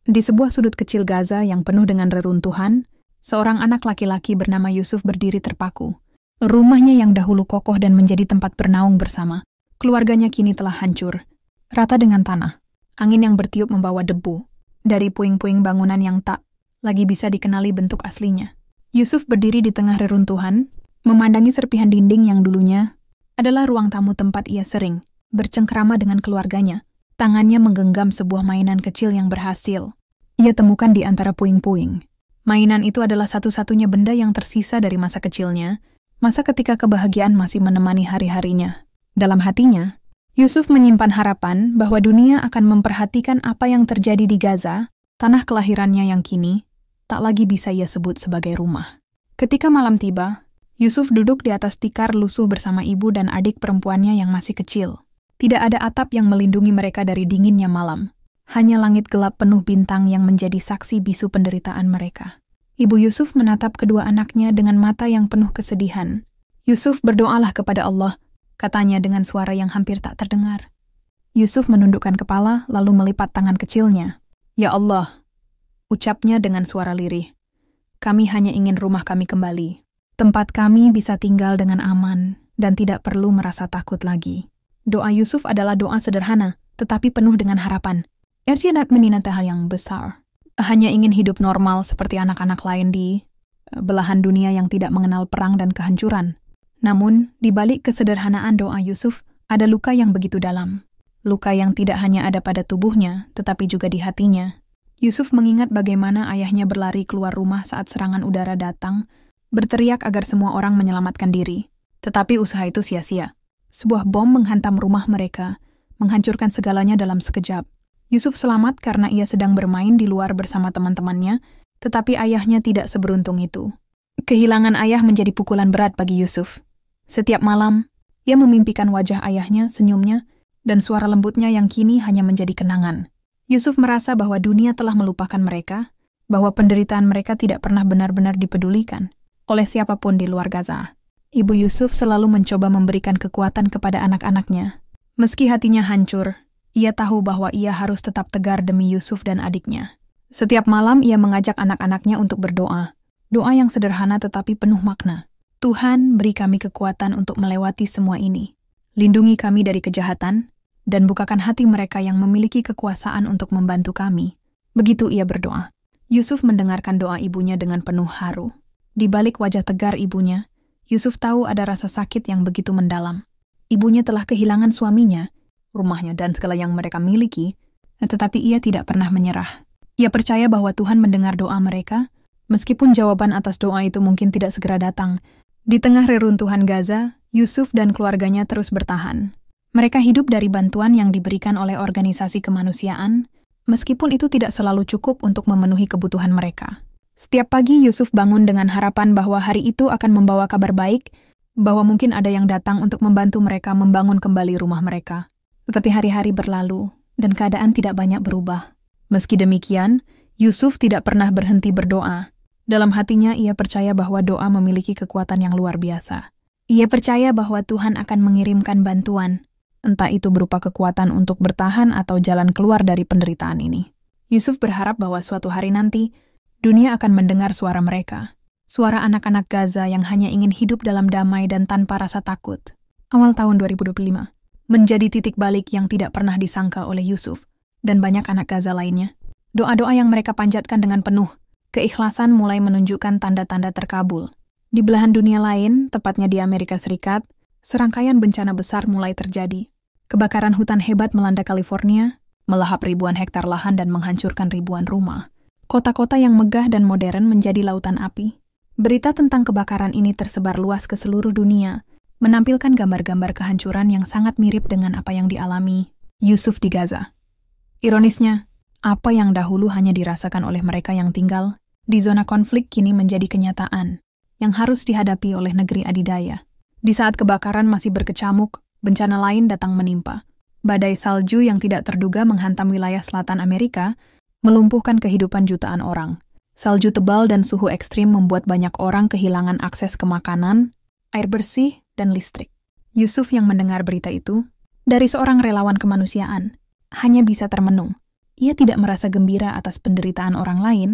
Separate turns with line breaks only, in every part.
Di sebuah sudut kecil Gaza yang penuh dengan reruntuhan, seorang anak laki-laki bernama Yusuf berdiri terpaku. Rumahnya yang dahulu kokoh dan menjadi tempat bernaung bersama, keluarganya kini telah hancur, rata dengan tanah. Angin yang bertiup membawa debu dari puing-puing bangunan yang tak lagi bisa dikenali bentuk aslinya. Yusuf berdiri di tengah reruntuhan, memandangi serpihan dinding yang dulunya adalah ruang tamu tempat ia sering bercengkrama dengan keluarganya. Tangannya menggenggam sebuah mainan kecil yang berhasil ia temukan di antara puing-puing. Mainan itu adalah satu-satunya benda yang tersisa dari masa kecilnya, masa ketika kebahagiaan masih menemani hari-harinya. Dalam hatinya, Yusuf menyimpan harapan bahwa dunia akan memperhatikan apa yang terjadi di Gaza, tanah kelahirannya yang kini tak lagi bisa ia sebut sebagai rumah. Ketika malam tiba, Yusuf duduk di atas tikar lusuh bersama ibu dan adik perempuannya yang masih kecil. Tidak ada atap yang melindungi mereka dari dinginnya malam. Hanya langit gelap penuh bintang yang menjadi saksi bisu penderitaan mereka. Ibu Yusuf menatap kedua anaknya dengan mata yang penuh kesedihan. Yusuf, berdoalah kepada Allah, katanya dengan suara yang hampir tak terdengar. Yusuf menundukkan kepala lalu melipat tangan kecilnya. Ya Allah, ucapnya dengan suara lirih. Kami hanya ingin rumah kami kembali. Tempat kami bisa tinggal dengan aman dan tidak perlu merasa takut lagi. Doa Yusuf adalah doa sederhana, tetapi penuh dengan harapan. Ia tidak menginginkan hal yang besar. Hanya ingin hidup normal seperti anak-anak lain di belahan dunia yang tidak mengenal perang dan kehancuran. Namun, di balik kesederhanaan doa Yusuf, ada luka yang begitu dalam. Luka yang tidak hanya ada pada tubuhnya, tetapi juga di hatinya. Yusuf mengingat bagaimana ayahnya berlari keluar rumah saat serangan udara datang, berteriak agar semua orang menyelamatkan diri. Tetapi usaha itu sia-sia. Sebuah bom menghantam rumah mereka, menghancurkan segalanya dalam sekejap. Yusuf selamat karena ia sedang bermain di luar bersama teman-temannya, tetapi ayahnya tidak seberuntung itu. Kehilangan ayah menjadi pukulan berat bagi Yusuf. Setiap malam, ia memimpikan wajah ayahnya, senyumnya, dan suara lembutnya yang kini hanya menjadi kenangan. Yusuf merasa bahwa dunia telah melupakan mereka, bahwa penderitaan mereka tidak pernah benar-benar dipedulikan oleh siapapun di luar Gaza. Ibu Yusuf selalu mencoba memberikan kekuatan kepada anak-anaknya. Meski hatinya hancur, ia tahu bahwa ia harus tetap tegar demi Yusuf dan adiknya. Setiap malam ia mengajak anak-anaknya untuk berdoa. Doa yang sederhana tetapi penuh makna. Tuhan, beri kami kekuatan untuk melewati semua ini. Lindungi kami dari kejahatan, dan bukakan hati mereka yang memiliki kekuasaan untuk membantu kami. Begitu ia berdoa. Yusuf mendengarkan doa ibunya dengan penuh haru. Di balik wajah tegar ibunya, Yusuf tahu ada rasa sakit yang begitu mendalam. Ibunya telah kehilangan suaminya, rumahnya dan segala yang mereka miliki, tetapi ia tidak pernah menyerah. Ia percaya bahwa Tuhan mendengar doa mereka, meskipun jawaban atas doa itu mungkin tidak segera datang. Di tengah reruntuhan Gaza, Yusuf dan keluarganya terus bertahan. Mereka hidup dari bantuan yang diberikan oleh organisasi kemanusiaan, meskipun itu tidak selalu cukup untuk memenuhi kebutuhan mereka. Setiap pagi Yusuf bangun dengan harapan bahwa hari itu akan membawa kabar baik, bahwa mungkin ada yang datang untuk membantu mereka membangun kembali rumah mereka. Tetapi hari-hari berlalu, dan keadaan tidak banyak berubah. Meski demikian, Yusuf tidak pernah berhenti berdoa. Dalam hatinya ia percaya bahwa doa memiliki kekuatan yang luar biasa. Ia percaya bahwa Tuhan akan mengirimkan bantuan, entah itu berupa kekuatan untuk bertahan atau jalan keluar dari penderitaan ini. Yusuf berharap bahwa suatu hari nanti, dunia akan mendengar suara mereka. Suara anak-anak Gaza yang hanya ingin hidup dalam damai dan tanpa rasa takut. Awal tahun 2025 menjadi titik balik yang tidak pernah disangka oleh Yusuf dan banyak anak Gaza lainnya. Doa-doa yang mereka panjatkan dengan penuh keikhlasan mulai menunjukkan tanda-tanda terkabul. Di belahan dunia lain, tepatnya di Amerika Serikat, serangkaian bencana besar mulai terjadi. Kebakaran hutan hebat melanda California, melahap ribuan hektar lahan dan menghancurkan ribuan rumah. Kota-kota yang megah dan modern menjadi lautan api. Berita tentang kebakaran ini tersebar luas ke seluruh dunia, menampilkan gambar-gambar kehancuran yang sangat mirip dengan apa yang dialami Yusuf di Gaza. Ironisnya, apa yang dahulu hanya dirasakan oleh mereka yang tinggal di zona konflik kini menjadi kenyataan yang harus dihadapi oleh negeri adidaya. Di saat kebakaran masih berkecamuk, bencana lain datang menimpa. Badai salju yang tidak terduga menghantam wilayah selatan Amerika, melumpuhkan kehidupan jutaan orang. Salju tebal dan suhu ekstrim membuat banyak orang kehilangan akses ke makanan, air bersih, dan listrik. Yusuf yang mendengar berita itu, dari seorang relawan kemanusiaan, hanya bisa termenung. Ia tidak merasa gembira atas penderitaan orang lain,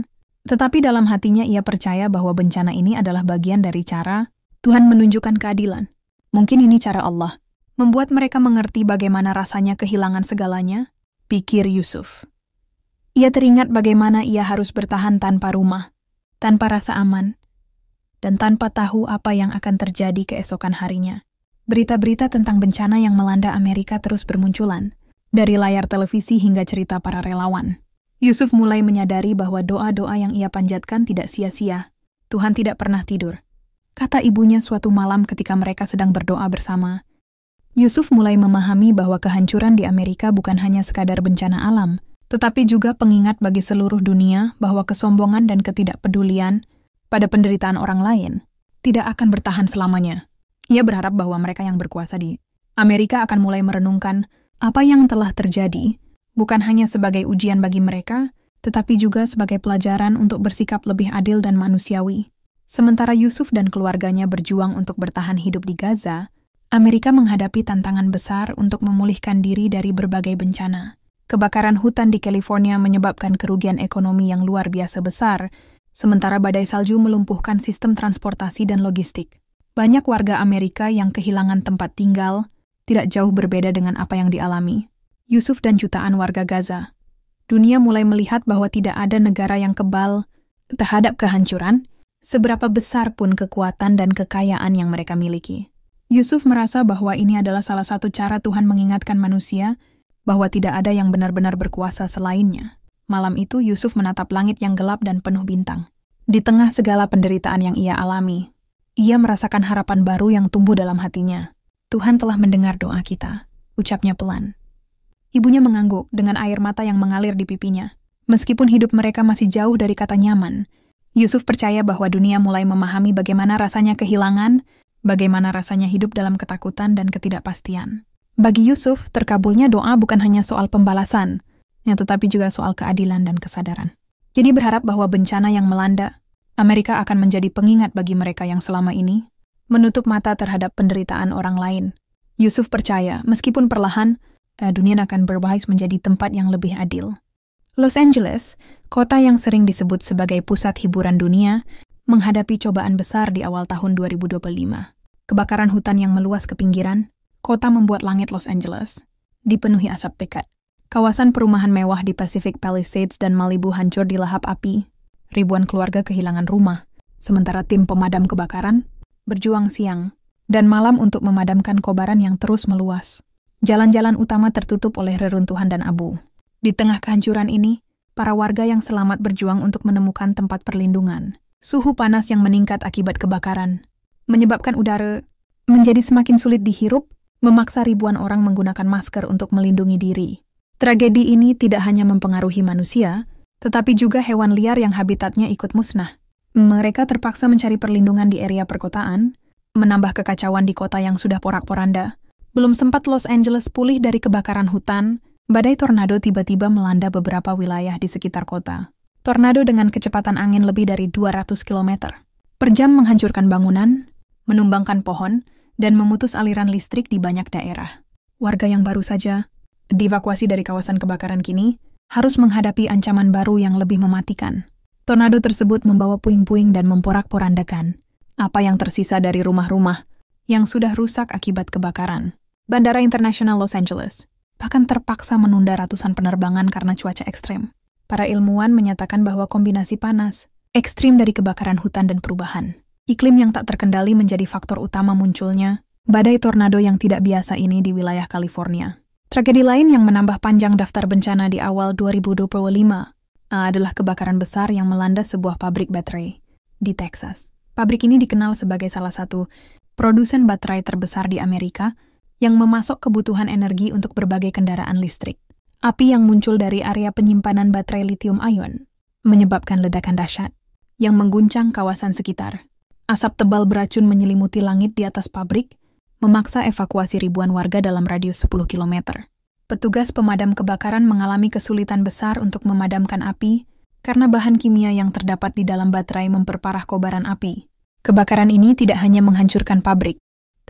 tetapi dalam hatinya ia percaya bahwa bencana ini adalah bagian dari cara Tuhan menunjukkan keadilan. Mungkin ini cara Allah, membuat mereka mengerti bagaimana rasanya kehilangan segalanya, pikir Yusuf. Ia teringat bagaimana ia harus bertahan tanpa rumah, tanpa rasa aman, dan tanpa tahu apa yang akan terjadi keesokan harinya. Berita-berita tentang bencana yang melanda Amerika terus bermunculan, dari layar televisi hingga cerita para relawan. Yusuf mulai menyadari bahwa doa-doa yang ia panjatkan tidak sia-sia. Tuhan tidak pernah tidur, kata ibunya suatu malam ketika mereka sedang berdoa bersama. Yusuf mulai memahami bahwa kehancuran di Amerika bukan hanya sekadar bencana alam, tetapi juga pengingat bagi seluruh dunia bahwa kesombongan dan ketidakpedulian pada penderitaan orang lain tidak akan bertahan selamanya. Ia berharap bahwa mereka yang berkuasa di Amerika akan mulai merenungkan apa yang telah terjadi, bukan hanya sebagai ujian bagi mereka, tetapi juga sebagai pelajaran untuk bersikap lebih adil dan manusiawi. Sementara Yusuf dan keluarganya berjuang untuk bertahan hidup di Gaza, Amerika menghadapi tantangan besar untuk memulihkan diri dari berbagai bencana. Kebakaran hutan di California menyebabkan kerugian ekonomi yang luar biasa besar, sementara badai salju melumpuhkan sistem transportasi dan logistik. Banyak warga Amerika yang kehilangan tempat tinggal, tidak jauh berbeda dengan apa yang dialami Yusuf dan jutaan warga Gaza. Dunia mulai melihat bahwa tidak ada negara yang kebal terhadap kehancuran, seberapa besar pun kekuatan dan kekayaan yang mereka miliki. Yusuf merasa bahwa ini adalah salah satu cara Tuhan mengingatkan manusia bahwa tidak ada yang benar-benar berkuasa selainnya. Malam itu Yusuf menatap langit yang gelap dan penuh bintang. Di tengah segala penderitaan yang ia alami, ia merasakan harapan baru yang tumbuh dalam hatinya. Tuhan telah mendengar doa kita, ucapnya pelan. Ibunya mengangguk dengan air mata yang mengalir di pipinya. Meskipun hidup mereka masih jauh dari kata nyaman, Yusuf percaya bahwa dunia mulai memahami bagaimana rasanya kehilangan, bagaimana rasanya hidup dalam ketakutan dan ketidakpastian. Bagi Yusuf, terkabulnya doa bukan hanya soal pembalasan, tetapi juga soal keadilan dan kesadaran. Jadi berharap bahwa bencana yang melanda Amerika akan menjadi pengingat bagi mereka yang selama ini menutup mata terhadap penderitaan orang lain. Yusuf percaya, meskipun perlahan, dunia akan berubah menjadi tempat yang lebih adil. Los Angeles, kota yang sering disebut sebagai pusat hiburan dunia, menghadapi cobaan besar di awal tahun 2025. Kebakaran hutan yang meluas ke pinggiran, kota membuat langit Los Angeles dipenuhi asap pekat. Kawasan perumahan mewah di Pacific Palisades dan Malibu hancur di lahap api. Ribuan keluarga kehilangan rumah, sementara tim pemadam kebakaran berjuang siang dan malam untuk memadamkan kobaran yang terus meluas. Jalan-jalan utama tertutup oleh reruntuhan dan abu. Di tengah kehancuran ini, para warga yang selamat berjuang untuk menemukan tempat perlindungan. Suhu panas yang meningkat akibat kebakaran menyebabkan udara menjadi semakin sulit dihirup, memaksa ribuan orang menggunakan masker untuk melindungi diri. Tragedi ini tidak hanya mempengaruhi manusia, tetapi juga hewan liar yang habitatnya ikut musnah. Mereka terpaksa mencari perlindungan di area perkotaan, menambah kekacauan di kota yang sudah porak-poranda. Belum sempat Los Angeles pulih dari kebakaran hutan, badai tornado tiba-tiba melanda beberapa wilayah di sekitar kota. Tornado dengan kecepatan angin lebih dari 200 km per jam menghancurkan bangunan, menumbangkan pohon, dan memutus aliran listrik di banyak daerah. Warga yang baru saja dievakuasi dari kawasan kebakaran kini harus menghadapi ancaman baru yang lebih mematikan. Tornado tersebut membawa puing-puing dan memporak-porandakan apa yang tersisa dari rumah-rumah yang sudah rusak akibat kebakaran. Bandara Internasional Los Angeles bahkan terpaksa menunda ratusan penerbangan karena cuaca ekstrem. Para ilmuwan menyatakan bahwa kombinasi panas, ekstrim dari kebakaran hutan dan perubahan iklim yang tak terkendali menjadi faktor utama munculnya badai tornado yang tidak biasa ini di wilayah California. Tragedi lain yang menambah panjang daftar bencana di awal 2025 adalah kebakaran besar yang melanda sebuah pabrik baterai di Texas. Pabrik ini dikenal sebagai salah satu produsen baterai terbesar di Amerika yang memasok kebutuhan energi untuk berbagai kendaraan listrik. Api yang muncul dari area penyimpanan baterai lithium ion menyebabkan ledakan dahsyat yang mengguncang kawasan sekitar. Asap tebal beracun menyelimuti langit di atas pabrik, memaksa evakuasi ribuan warga dalam radius 10 km. Petugas pemadam kebakaran mengalami kesulitan besar untuk memadamkan api karena bahan kimia yang terdapat di dalam baterai memperparah kobaran api. Kebakaran ini tidak hanya menghancurkan pabrik,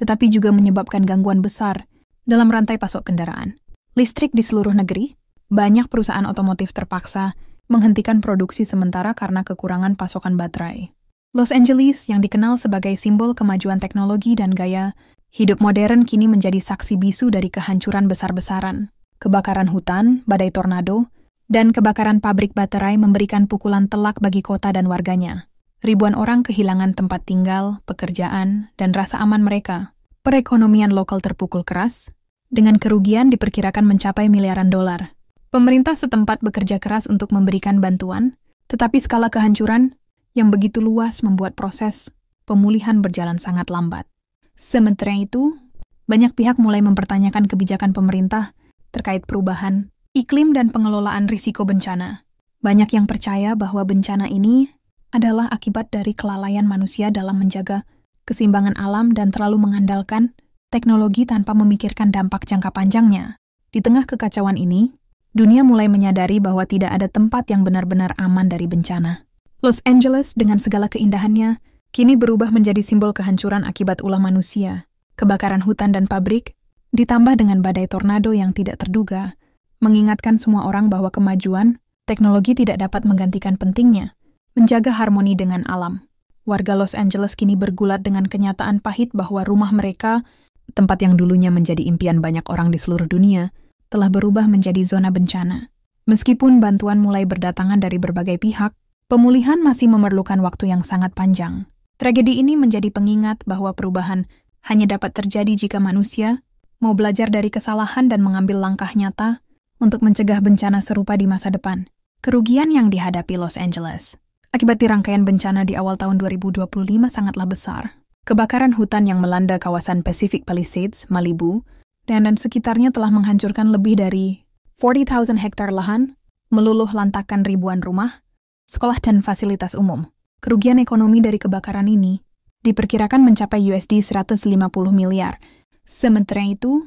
tetapi juga menyebabkan gangguan besar dalam rantai pasok kendaraan. Listrik di seluruh negeri Banyak perusahaan otomotif terpaksa menghentikan produksi sementara karena kekurangan pasokan baterai. Los Angeles, yang dikenal sebagai simbol kemajuan teknologi dan gaya hidup modern, kini menjadi saksi bisu dari kehancuran besar-besaran. Kebakaran hutan, badai tornado, dan kebakaran pabrik baterai memberikan pukulan telak bagi kota dan warganya. Ribuan orang kehilangan tempat tinggal, pekerjaan, dan rasa aman mereka. Perekonomian lokal terpukul keras, dengan kerugian diperkirakan mencapai miliaran dolar. Pemerintah setempat bekerja keras untuk memberikan bantuan, tetapi skala kehancuran yang begitu luas membuat proses pemulihan berjalan sangat lambat. Sementara itu, banyak pihak mulai mempertanyakan kebijakan pemerintah terkait perubahan iklim dan pengelolaan risiko bencana. Banyak yang percaya bahwa bencana ini adalah akibat dari kelalaian manusia dalam menjaga keseimbangan alam dan terlalu mengandalkan teknologi tanpa memikirkan dampak jangka panjangnya. Di tengah kekacauan ini, dunia mulai menyadari bahwa tidak ada tempat yang benar-benar aman dari bencana. Los Angeles dengan segala keindahannya kini berubah menjadi simbol kehancuran akibat ulah manusia. Kebakaran hutan dan pabrik, ditambah dengan badai tornado yang tidak terduga, mengingatkan semua orang bahwa kemajuan teknologi tidak dapat menggantikan pentingnya menjaga harmoni dengan alam. Warga Los Angeles kini bergulat dengan kenyataan pahit bahwa rumah mereka, tempat yang dulunya menjadi impian banyak orang di seluruh dunia, telah berubah menjadi zona bencana. Meskipun bantuan mulai berdatangan dari berbagai pihak, pemulihan masih memerlukan waktu yang sangat panjang. Tragedi ini menjadi pengingat bahwa perubahan hanya dapat terjadi jika manusia mau belajar dari kesalahan dan mengambil langkah nyata untuk mencegah bencana serupa di masa depan. Kerugian yang dihadapi Los Angeles akibat rangkaian bencana di awal tahun 2025 sangatlah besar. Kebakaran hutan yang melanda kawasan Pacific Palisades, Malibu, dan sekitarnya telah menghancurkan lebih dari 40,000 hektar lahan, meluluh lantakkan ribuan rumah, sekolah dan fasilitas umum. Kerugian ekonomi dari kebakaran ini diperkirakan mencapai USD 150 miliar. Sementara itu,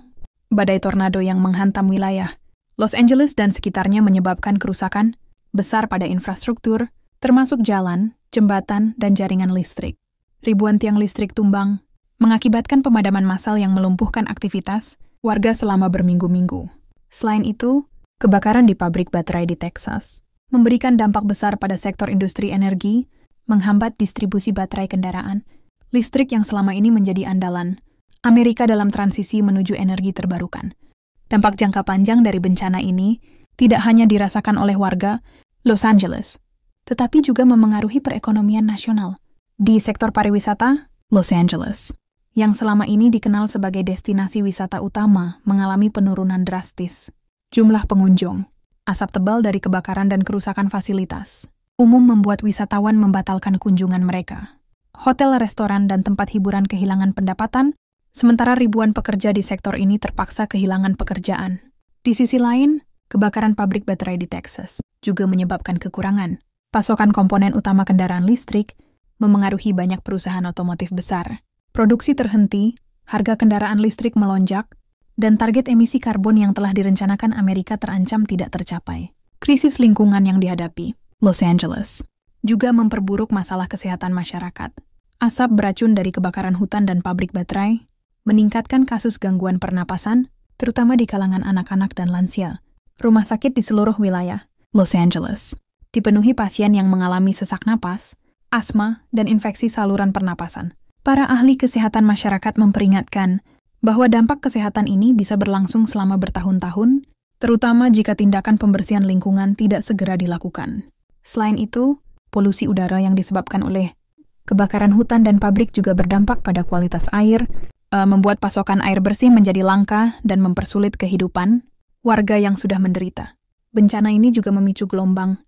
badai tornado yang menghantam wilayah Los Angeles dan sekitarnya menyebabkan kerusakan besar pada infrastruktur, termasuk jalan, jembatan, dan jaringan listrik. Ribuan tiang listrik tumbang, mengakibatkan pemadaman massal yang melumpuhkan aktivitas warga selama berminggu-minggu. Selain itu, kebakaran di pabrik baterai di Texas memberikan dampak besar pada sektor industri energi, menghambat distribusi baterai kendaraan, listrik yang selama ini menjadi andalan Amerika dalam transisi menuju energi terbarukan. Dampak jangka panjang dari bencana ini tidak hanya dirasakan oleh warga Los Angeles, tetapi juga memengaruhi perekonomian nasional. Di sektor pariwisata, Los Angeles, yang selama ini dikenal sebagai destinasi wisata utama, mengalami penurunan drastis. Jumlah pengunjung, asap tebal dari kebakaran dan kerusakan fasilitas umum membuat wisatawan membatalkan kunjungan mereka. Hotel, restoran, dan tempat hiburan kehilangan pendapatan, sementara ribuan pekerja di sektor ini terpaksa kehilangan pekerjaan. Di sisi lain, kebakaran pabrik baterai di Texas juga menyebabkan kekurangan pasokan komponen utama kendaraan listrik, memengaruhi banyak perusahaan otomotif besar. Produksi terhenti, harga kendaraan listrik melonjak, dan target emisi karbon yang telah direncanakan Amerika terancam tidak tercapai. Krisis lingkungan yang dihadapi Los Angeles juga memperburuk masalah kesehatan masyarakat. Asap beracun dari kebakaran hutan dan pabrik baterai meningkatkan kasus gangguan pernapasan, terutama di kalangan anak-anak dan lansia. Rumah sakit di seluruh wilayah Los Angeles dipenuhi pasien yang mengalami sesak napas, asma, dan infeksi saluran pernapasan. Para ahli kesehatan masyarakat memperingatkan bahwa dampak kesehatan ini bisa berlangsung selama bertahun-tahun, terutama jika tindakan pembersihan lingkungan tidak segera dilakukan. Selain itu, polusi udara yang disebabkan oleh kebakaran hutan dan pabrik juga berdampak pada kualitas air, membuat pasokan air bersih menjadi langka dan mempersulit kehidupan warga yang sudah menderita. Bencana ini juga memicu gelombang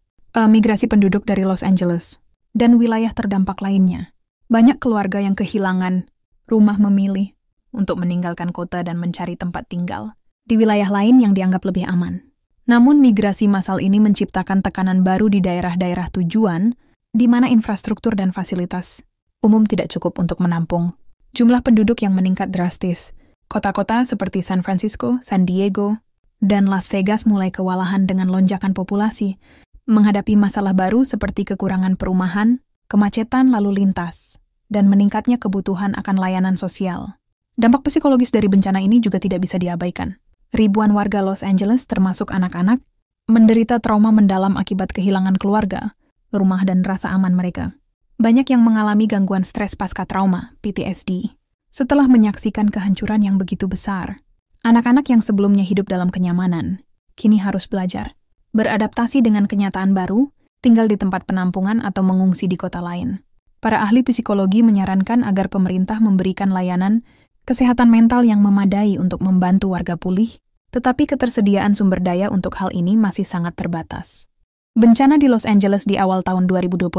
migrasi penduduk dari Los Angeles dan wilayah terdampak lainnya. Banyak keluarga yang kehilangan rumah memilih untuk meninggalkan kota dan mencari tempat tinggal di wilayah lain yang dianggap lebih aman. Namun migrasi massal ini menciptakan tekanan baru di daerah-daerah tujuan, di mana infrastruktur dan fasilitas umum tidak cukup untuk menampung jumlah penduduk yang meningkat drastis. Kota-kota seperti San Francisco, San Diego, dan Las Vegas mulai kewalahan dengan lonjakan populasi, menghadapi masalah baru seperti kekurangan perumahan, kemacetan lalu lintas, dan meningkatnya kebutuhan akan layanan sosial. Dampak psikologis dari bencana ini juga tidak bisa diabaikan. Ribuan warga Los Angeles, termasuk anak-anak, menderita trauma mendalam akibat kehilangan keluarga, rumah dan rasa aman mereka. Banyak yang mengalami gangguan stres pasca trauma, PTSD, setelah menyaksikan kehancuran yang begitu besar. Anak-anak yang sebelumnya hidup dalam kenyamanan, kini harus belajar, beradaptasi dengan kenyataan baru, tinggal di tempat penampungan atau mengungsi di kota lain. Para ahli psikologi menyarankan agar pemerintah memberikan layanan kesehatan mental yang memadai untuk membantu warga pulih, tetapi ketersediaan sumber daya untuk hal ini masih sangat terbatas. Bencana di Los Angeles di awal tahun 2025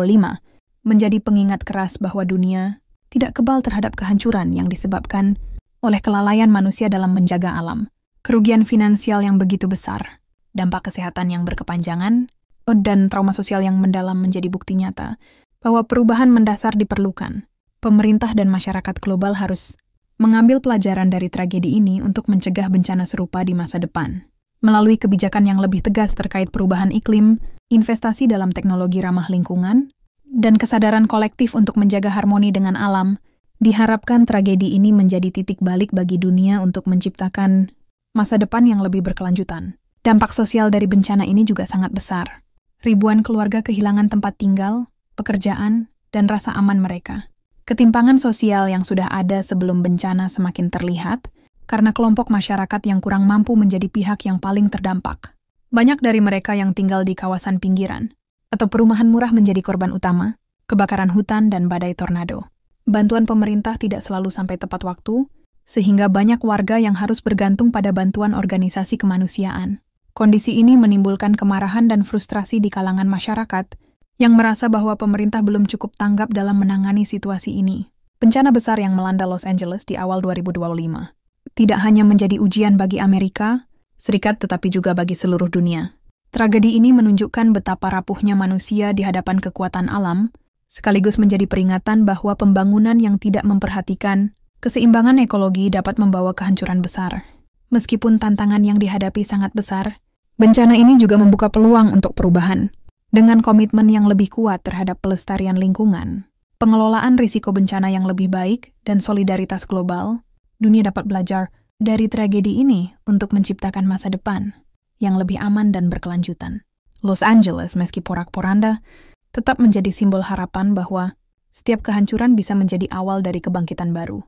menjadi pengingat keras bahwa dunia tidak kebal terhadap kehancuran yang disebabkan oleh kelalaian manusia dalam menjaga alam, kerugian finansial yang begitu besar, dampak kesehatan yang berkepanjangan, dan trauma sosial yang mendalam menjadi bukti nyata bahwa perubahan mendasar diperlukan. Pemerintah dan masyarakat global harus mengambil pelajaran dari tragedi ini untuk mencegah bencana serupa di masa depan. Melalui kebijakan yang lebih tegas terkait perubahan iklim, investasi dalam teknologi ramah lingkungan, dan kesadaran kolektif untuk menjaga harmoni dengan alam, diharapkan tragedi ini menjadi titik balik bagi dunia untuk menciptakan masa depan yang lebih berkelanjutan. Dampak sosial dari bencana ini juga sangat besar. Ribuan keluarga kehilangan tempat tinggal, pekerjaan, dan rasa aman mereka. Ketimpangan sosial yang sudah ada sebelum bencana semakin terlihat karena kelompok masyarakat yang kurang mampu menjadi pihak yang paling terdampak. Banyak dari mereka yang tinggal di kawasan pinggiran atau perumahan murah menjadi korban utama, kebakaran hutan dan badai tornado. Bantuan pemerintah tidak selalu sampai tepat waktu, sehingga banyak warga yang harus bergantung pada bantuan organisasi kemanusiaan. Kondisi ini menimbulkan kemarahan dan frustrasi di kalangan masyarakat yang merasa bahwa pemerintah belum cukup tanggap dalam menangani situasi ini. Bencana besar yang melanda Los Angeles di awal 2025 tidak hanya menjadi ujian bagi Amerika Serikat tetapi juga bagi seluruh dunia. Tragedi ini menunjukkan betapa rapuhnya manusia di hadapan kekuatan alam, sekaligus menjadi peringatan bahwa pembangunan yang tidak memperhatikan keseimbangan ekologi dapat membawa kehancuran besar. Meskipun tantangan yang dihadapi sangat besar, bencana ini juga membuka peluang untuk perubahan. Dengan komitmen yang lebih kuat terhadap pelestarian lingkungan, pengelolaan risiko bencana yang lebih baik, dan solidaritas global, dunia dapat belajar dari tragedi ini untuk menciptakan masa depan yang lebih aman dan berkelanjutan. Los Angeles, meski porak-poranda, tetap menjadi simbol harapan bahwa setiap kehancuran bisa menjadi awal dari kebangkitan baru.